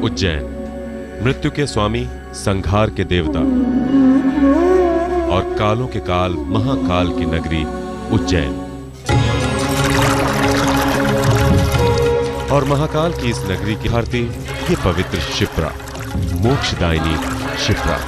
उज्जैन, मृत्यु के स्वामी, संहार के देवता और कालों के काल महाकाल की नगरी उज्जैन। और महाकाल की इस नगरी की भारती ये पवित्र शिप्रा, मोक्षदायिनी शिप्रा।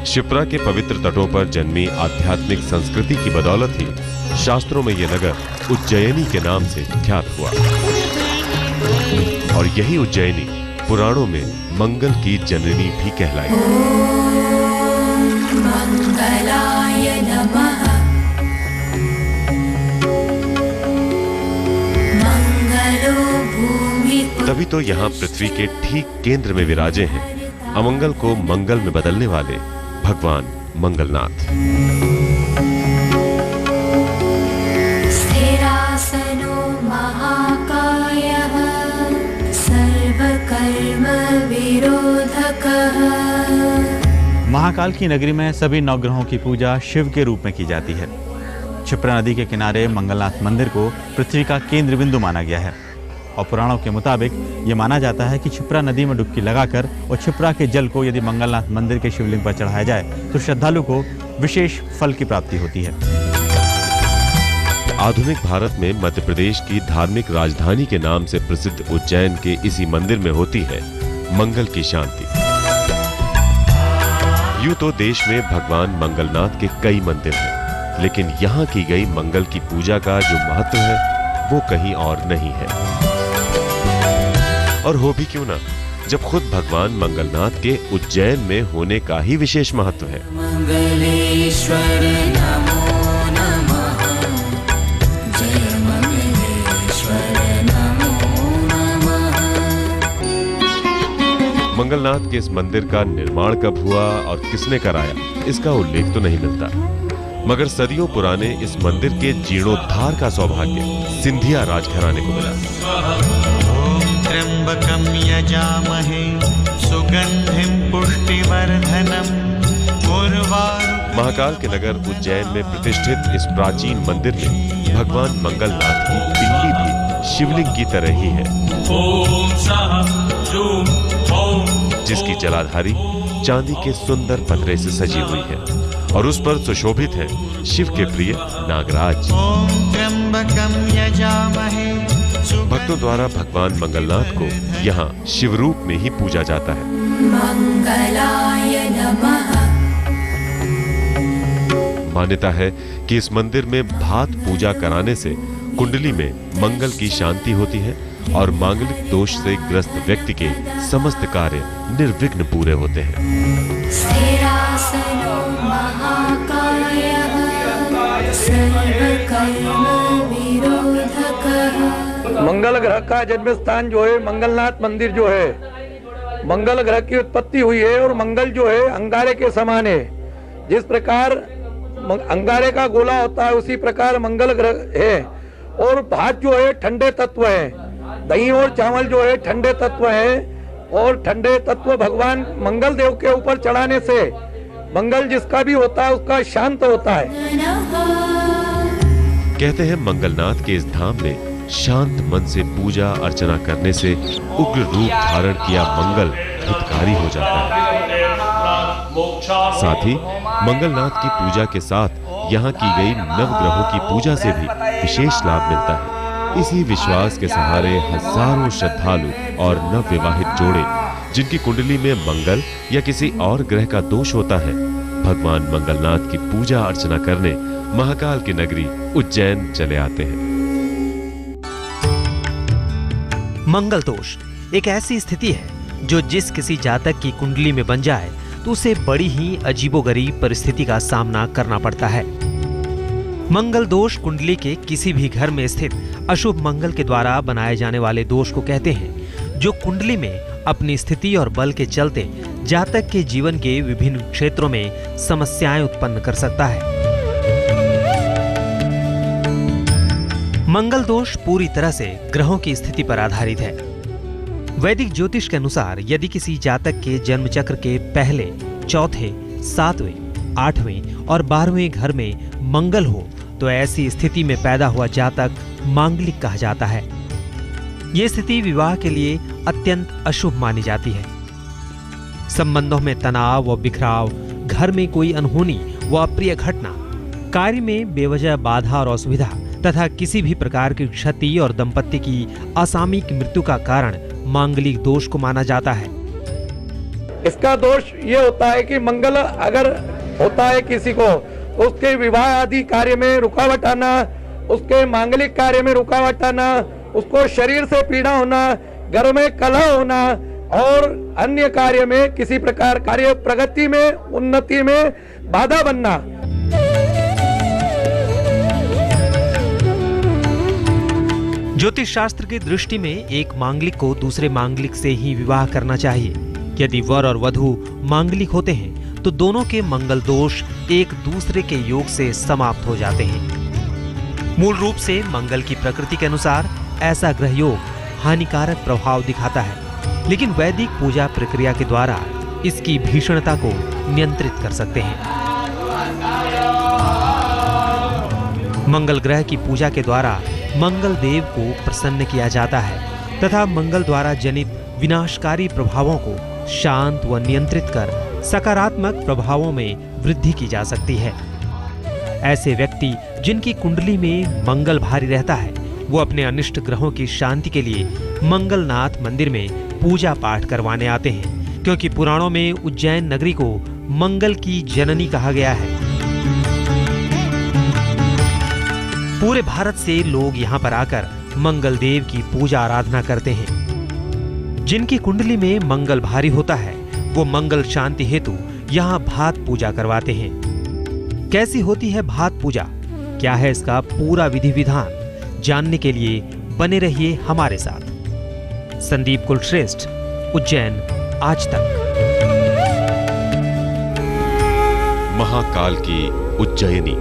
शिप्रा के पवित्र तटों पर जन्मी आध्यात्मिक संस्कृति की बदौलत ही शास्त्रों में यह नगर उज्जयिनी के नाम से ख्यात हुआ। और यही उज्जयिनी पुराणों में मंगल की जननी भी कहलाई। मंगलाय नमः। मंगलो भूमि। तभी तो यहाँ पृथ्वी के ठीक केंद्र में विराजे हैं अमंगल को मंगल में बदलने वाले भगवान मंगलनाथ। स्थिरासनो महाकायः सर्वकर्म विरोधकः। महाकाल की नगरी में सभी नवग्रहों की पूजा शिव के रूप में की जाती है। क्षिप्रा नदी के किनारे मंगलनाथ मंदिर को पृथ्वी का केंद्र बिंदु माना गया है और पुराणों के मुताबिक ये माना जाता है कि क्षिप्रा नदी में डुबकी लगाकर और क्षिप्रा के जल को यदि मंगलनाथ मंदिर के शिवलिंग पर चढ़ाया जाए तो श्रद्धालु को विशेष फल की प्राप्ति होती है। आधुनिक भारत में मध्य प्रदेश की धार्मिक राजधानी के नाम से प्रसिद्ध उज्जैन के इसी मंदिर में होती है मंगल की शांति। यूं तो देश में भगवान मंगलनाथ के कई मंदिर हैं, लेकिन यहाँ की गई मंगल की पूजा का जो महत्व है वो कहीं और नहीं है। और हो भी क्यों ना, जब खुद भगवान मंगलनाथ के उज्जैन में होने का ही विशेष महत्व है। मंगलेश्वर नमो नमः। जय मंगलेश्वर नमो नमः। मंगलनाथ के इस मंदिर का निर्माण कब हुआ और किसने कराया, इसका उल्लेख तो नहीं मिलता, मगर सदियों पुराने इस मंदिर के जीर्णोद्धार का सौभाग्य सिंधिया राजघराने को मिला। त्र्यंबकं यजामहे सुगंधिं पुष्टिवर्धनम्। महाकाल के नगर उज्जैन में प्रतिष्ठित इस प्राचीन मंदिर में भगवान मंगलनाथ की पिंडी भी शिवलिंग की तरह ही है, जिसकी जलाधारी चांदी के सुंदर पतरे से सजी हुई है और उस पर सुशोभित है शिव के प्रिय नागराज। भक्तों द्वारा भगवान मंगलनाथ को यहाँ शिव रूप में ही पूजा जाता है। मंगलाय नमः। मान्यता है कि इस मंदिर में भात पूजा कराने से कुंडली में मंगल की शांति होती है और मांगलिक दोष से ग्रस्त व्यक्ति के समस्त कार्य निर्विघ्न पूरे होते हैं। स्थिरासनो महाकायः सर्वकर्म विरोधकः। मंगल ग्रह का जन्म स्थान जो है मंगलनाथ मंदिर जो है, मंगल ग्रह की उत्पत्ति हुई है और मंगल जो है अंगारे के समान है। जिस प्रकार अंगारे का गोला होता है उसी प्रकार मंगल ग्रह है। और भात जो है ठंडे तत्व है, दही और चावल जो है ठंडे तत्व है और ठंडे तत्व भगवान मंगल देव के ऊपर चढ़ाने से मंगल जिसका भी होता है उसका शांत होता है। कहते हैं मंगलनाथ के इस धाम में शांत मन से पूजा अर्चना करने से उग्र रूप धारण किया मंगल हितकारी हो जाता है। साथ ही मंगलनाथ की पूजा के साथ यहाँ की गई नवग्रहों की पूजा से भी विशेष लाभ मिलता है। इसी विश्वास के सहारे हजारों श्रद्धालु और नवविवाहित जोड़े जिनकी कुंडली में मंगल या किसी और ग्रह का दोष होता है, भगवान मंगलनाथ की पूजा अर्चना करने महाकाल की नगरी उज्जैन चले आते हैं। मंगल दोष एक ऐसी स्थिति है जो जिस किसी जातक की कुंडली में बन जाए तो उसे बड़ी ही अजीबोगरीब परिस्थिति का सामना करना पड़ता है। मंगल दोष कुंडली के किसी भी घर में स्थित अशुभ मंगल के द्वारा बनाए जाने वाले दोष को कहते हैं, जो कुंडली में अपनी स्थिति और बल के चलते जातक के जीवन के विभिन्न क्षेत्रों में समस्याएं उत्पन्न कर सकता है। मंगल दोष पूरी तरह से ग्रहों की स्थिति पर आधारित है। वैदिक ज्योतिष के अनुसार यदि किसी जातक के जन्म चक्र के पहले, चौथे, 7वें, 8वें और 12वें घर में मंगल हो तो ऐसी स्थिति में पैदा हुआ जातक मांगलिक कहा जाता है। ये स्थिति विवाह के लिए अत्यंत अशुभ मानी जाती है। संबंधों में तनाव व बिखराव, घर में कोई अनहोनी व अप्रिय घटना, कार्य में बेवजह बाधा और असुविधा तथा किसी भी प्रकार की क्षति और दंपत्ति की असामयिक मृत्यु का कारण मांगलिक दोष को माना जाता है। इसका दोष ये होता है कि मंगल अगर होता है किसी को, तो उसके विवाह आदि कार्य में रुकावट आना, उसके मांगलिक कार्य में रुकावट आना, उसको शरीर से पीड़ा होना, घर में कलह होना और अन्य कार्य में किसी प्रकार कार्य प्रगति में, उन्नति में बाधा बनना। ज्योतिष शास्त्र की दृष्टि में एक मांगलिक को दूसरे मांगलिक से ही विवाह करना चाहिए। यदि वर और वधू मांगलिक होते हैं तो दोनों के मंगल दोष एक दूसरे के योग से समाप्त हो जाते हैं। मूल रूप से मंगल की प्रकृति के अनुसार ऐसा ग्रह योग हानिकारक प्रभाव दिखाता है, लेकिन वैदिक पूजा प्रक्रिया के द्वारा इसकी भीषणता को नियंत्रित कर सकते हैं। मंगल ग्रह की पूजा के द्वारा मंगल देव को प्रसन्न किया जाता है तथा मंगल द्वारा जनित विनाशकारी प्रभावों को शांत व नियंत्रित कर सकारात्मक प्रभावों में वृद्धि की जा सकती है। ऐसे व्यक्ति जिनकी कुंडली में मंगल भारी रहता है, वो अपने अनिष्ट ग्रहों की शांति के लिए मंगलनाथ मंदिर में पूजा पाठ करवाने आते हैं, क्योंकि पुराणों में उज्जैन नगरी को मंगल की जननी कहा गया है। पूरे भारत से लोग यहाँ पर आकर मंगल देव की पूजा आराधना करते हैं। जिनकी कुंडली में मंगल भारी होता है वो मंगल शांति हेतु यहाँ भात पूजा करवाते हैं। कैसी होती है भात पूजा, क्या है इसका पूरा विधि विधान, जानने के लिए बने रहिए हमारे साथ। संदीप कुलश्रेष्ठ, उज्जैन आज तक। महाकाल की उज्जयिनी।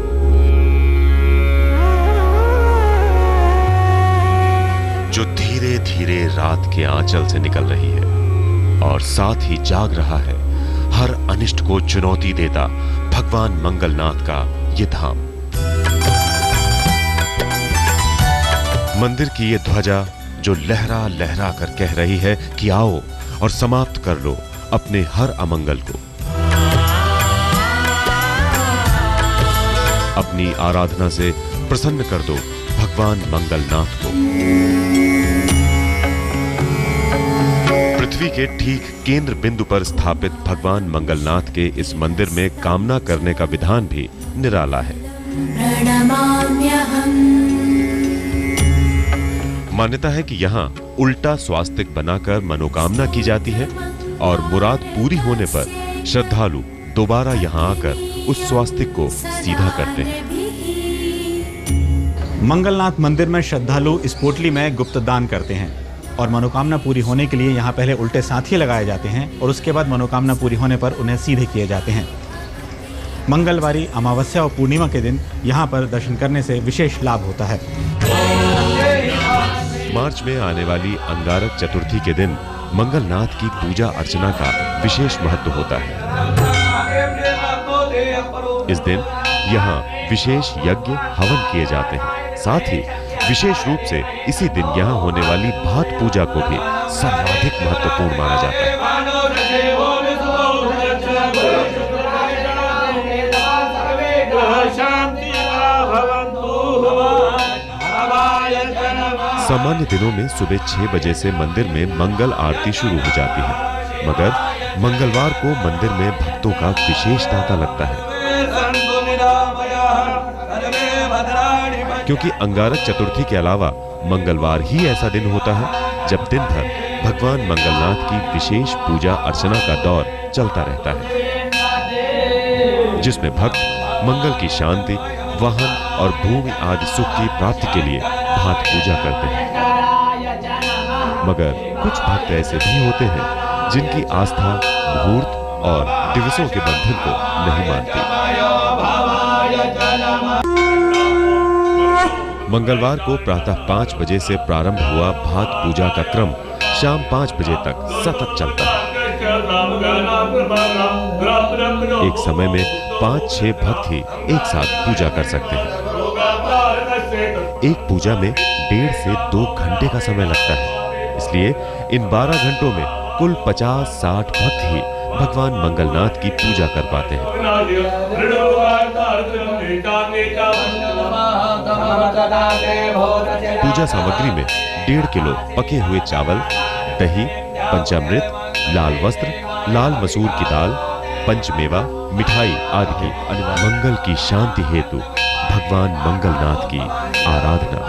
जो धीरे धीरे रात के आंचल से निकल रही है और साथ ही जाग रहा है हर अनिष्ट को चुनौती देता भगवान मंगलनाथ का ये धाम। मंदिर की ये ध्वजा जो लहरा लहरा कर कह रही है कि आओ और समाप्त कर लो अपने हर अमंगल को। अपनी आराधना से प्रसन्न कर दो भगवान मंगलनाथ को। पृथ्वी के ठीक केंद्र बिंदु पर स्थापित भगवान मंगलनाथ के इस मंदिर में कामना करने का विधान भी निराला है। मान्यता है कि यहाँ उल्टा स्वास्तिक बनाकर मनोकामना की जाती है और मुराद पूरी होने पर श्रद्धालु दोबारा यहाँ आकर उस स्वास्तिक को सीधा करते हैं। मंगलनाथ मंदिर में श्रद्धालु इस पोटली में गुप्त दान करते हैं और मनोकामना पूरी होने के लिए यहाँ पहले उल्टे साथी लगाए जाते हैं और उसके बाद मनोकामना पूरी होने पर उन्हें सीधे किए जाते हैं। मंगलवारी, अमावस्या और पूर्णिमा के दिन यहाँ पर दर्शन करने से विशेष लाभ होता है। मार्च में आने वाली अंगारक चतुर्थी के दिन मंगलनाथ की पूजा अर्चना का विशेष महत्व होता है। इस दिन यहाँ विशेष यज्ञ हवन किए जाते हैं। साथ ही विशेष रूप से इसी दिन यहाँ होने वाली भात पूजा को भी सर्वाधिक महत्वपूर्ण माना जाता है। सामान्य दिनों में सुबह 6 बजे से मंदिर में मंगल आरती शुरू हो जाती है, मगर मंगलवार को मंदिर में भक्तों का विशेष तांता लगता है, क्योंकि अंगारक चतुर्थी के अलावा मंगलवार ही ऐसा दिन होता है जब दिन भर भगवान मंगलनाथ की विशेष पूजा अर्चना का दौर चलता रहता है, जिसमें भक्त मंगल की शांति, वाहन और भूमि आदि सुख की प्राप्ति के लिए भात पूजा करते हैं। मगर कुछ भक्त ऐसे भी होते हैं जिनकी आस्था मुहूर्त और दिवसों के बंधन को नहीं मानती। मंगलवार को प्रातः 5 बजे से प्रारंभ हुआ भात पूजा का क्रम शाम 5 बजे तक सतत चलता है। एक समय में 5-6 भक्त ही एक साथ पूजा कर सकते हैं। एक पूजा में 1.5 से 2 घंटे का समय लगता है, इसलिए इन 12 घंटों में कुल 50-60 भक्त ही भगवान मंगलनाथ की पूजा कर पाते हैं। पूजा सामग्री में 1.5 किलो पके हुए चावल, दही, पंचामृत, लाल वस्त्र, लाल मसूर की दाल, पंचमेवा, मिठाई आदि की मंगल की शांति हेतु भगवान मंगलनाथ की आराधना।